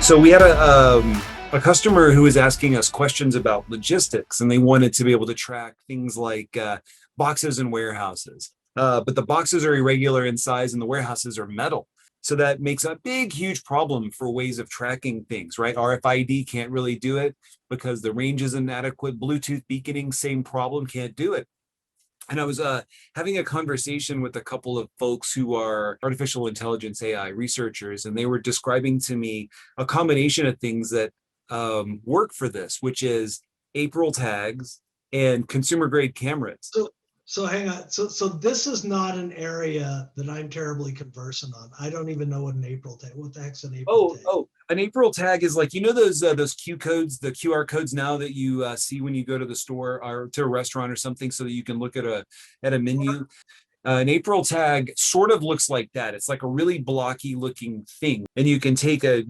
So we had a customer who was asking us questions about logistics, and they wanted to be able to track things like boxes and warehouses. But the boxes are irregular in size and the warehouses are metal. So that makes a big, huge problem for ways of tracking things, right? RFID can't really do it because the range is inadequate. Bluetooth beaconing, same problem, can't do it. And I was having a conversation with a couple of folks who are artificial intelligence AI researchers, and they were describing to me a combination of things that work for this, which is AprilTags and consumer grade cameras. So hang on. So this is not an area that I'm terribly conversant on. I don't even know what an April tag. What the heck's an April tag? An April tag is like, you know, those Q codes, the QR codes now that you see when you go to the store or to a restaurant or something, so that you can look at a menu. An April tag sort of looks like that. It's like a really blocky looking thing, and you can take a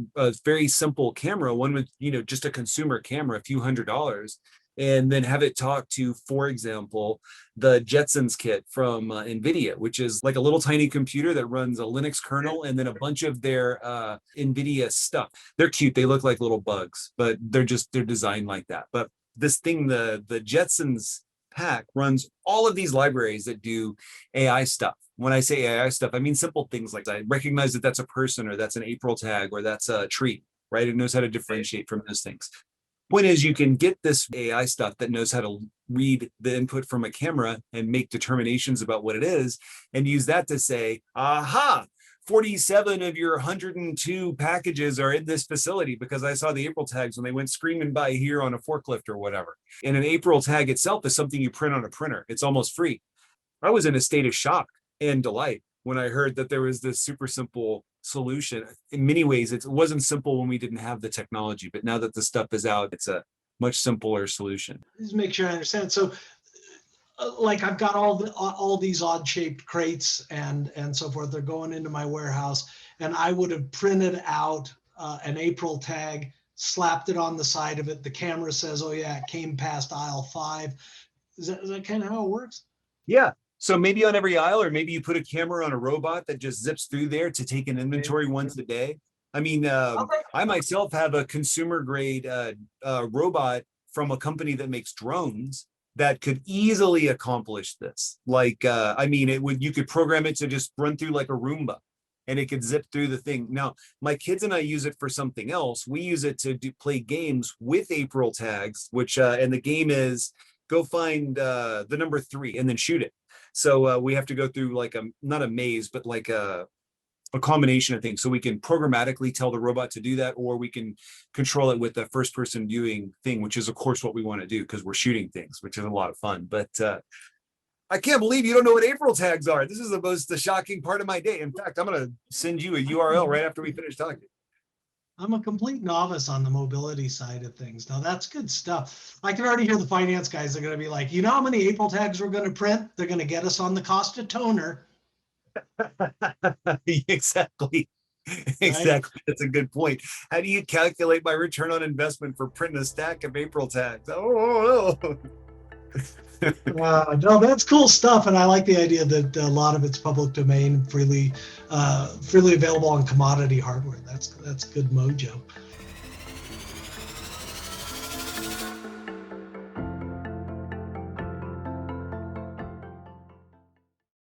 very simple camera, one with, you know, just a consumer camera, a few $100s, and then have it talk to, for example, the Jetsons kit from NVIDIA, which is like a little tiny computer that runs a Linux kernel and then a bunch of their NVIDIA stuff. They're cute. They look like little bugs, but they're designed like that. But this thing, the Jetsons pack, runs all of these libraries that do AI stuff. When I say AI stuff, I mean simple things like I recognize that that's a person, or that's an April tag, or that's a tree, right? It knows how to differentiate from those things. Point is, you can get this AI stuff that knows how to read the input from a camera and make determinations about what it is, and use that to say, aha, 47 of your 102 packages are in this facility because I saw the April tags when they went screaming by here on a forklift or whatever. And an April tag itself is something you print on a printer. It's almost free. I was in a state of shock and delight when I heard that there was this super simple solution. In many ways, it wasn't simple when we didn't have the technology, but now that the stuff is out, it's a much simpler solution. Just make sure I understand. So, like, I've got all these odd shaped crates and so forth. They're going into my warehouse, and I would have printed out an April tag, slapped it on the side of it. The camera says, "Oh yeah, it came past aisle 5." Is that kind of how it works? Yeah. So maybe on every aisle, or maybe you put a camera on a robot that just zips through there to take an inventory once a day. I mean, I myself have a consumer grade robot from a company that makes drones that could easily accomplish this. Like, I mean, you could program it to just run through like a Roomba, and it could zip through the thing. Now, my kids and I use it for something else. We use it to play games with April tags, which, and the game is go find the number 3 and then shoot it. So we have to go through like not a maze, but like a combination of things. So we can programmatically tell the robot to do that, or we can control it with the first person viewing thing, which is of course what we want to do because we're shooting things, which is a lot of fun. But I can't believe you don't know what April tags are. This is the shocking part of my day. In fact, I'm going to send you a URL right after we finish talking. I'm a complete novice on the mobility side of things. Now, that's good stuff. I can already hear the finance guys are going to be like, you know how many April tags we're going to print? They're going to get us on the cost of toner. Exactly. Exactly. That's a good point. How do you calculate my return on investment for printing a stack of April tags? Oh. No, that's cool stuff, and I like the idea that a lot of it's public domain, freely available on commodity hardware. That's good mojo.